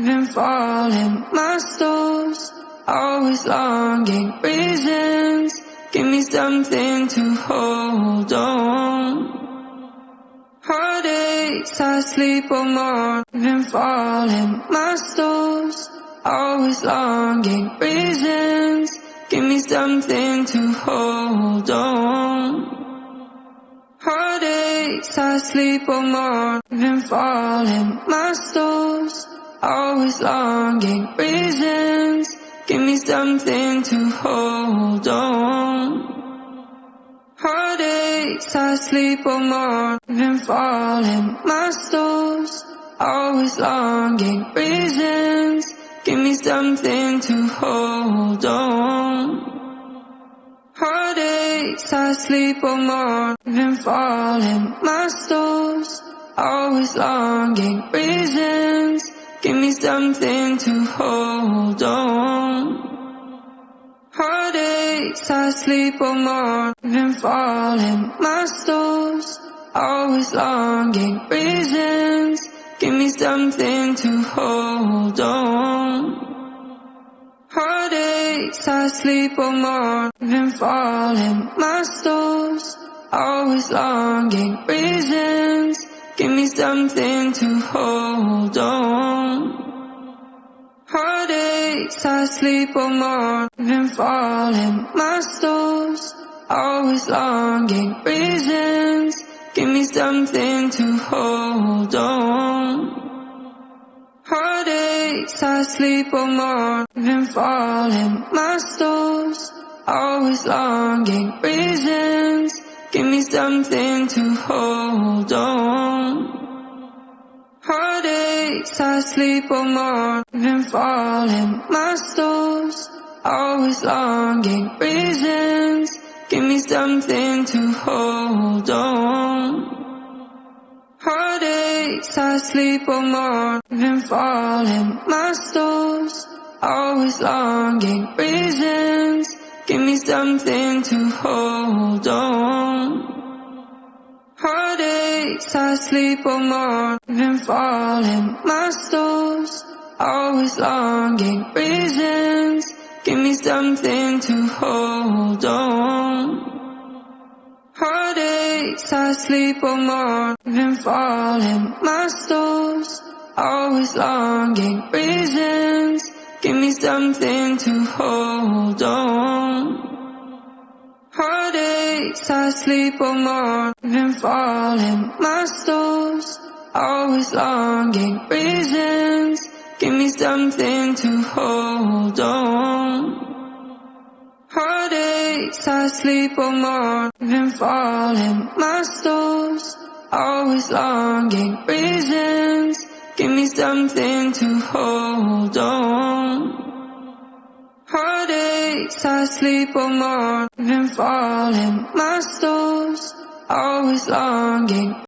been falling. My soul's always longing. Reasons, give me something to hold on. Heartaches, I sleep on more. Been falling. My soul's always longing. Reasons, give me something to hold on. Heartaches, I sleep on more. Been falling. My soul's always longing. Reasons, give me something to hold on. Heartaches, I sleep on more. Been falling. My soul's always longing. Reasons, give me something to hold on. Heartaches, I sleep on more. Been falling. My soul's always longing. Reasons, give me something to hold on. Heartaches, I sleep on more. Been falling. My soul's always longing. Reasons, give me something to hold on. Heartaches, I sleep on more. Been falling. My soul's always longing. Reasons, give me something to hold on. Heartaches, I sleep on more. Been falling. My soul's always longing. Reasons, give me something to hold on. Heartaches, I sleep on more. Been falling. My soul's always longing. Reasons, give me something to hold on. Heartaches, I sleep on more. Been falling. My soul's always longing. Reasons, give me something to hold on. Heartaches, I sleep on more. Been falling. My soul's always longing. Reasons, give me something to hold on. Heartaches, I sleep on more. Been falling. My soul's always longing. Reasons, give me something to hold on. Heartaches, I sleep on more. Been falling. My soul's always longing. Reasons, give me something to hold on. Heartaches, I sleep on more. Been falling. My soul's always longing. Reasons, give me something to hold on. Heartaches, I sleep on more. Been falling. My soul's always longing. Reasons, give me something to hold on. Heartaches, I sleep on more. Been falling. My soul's always longing.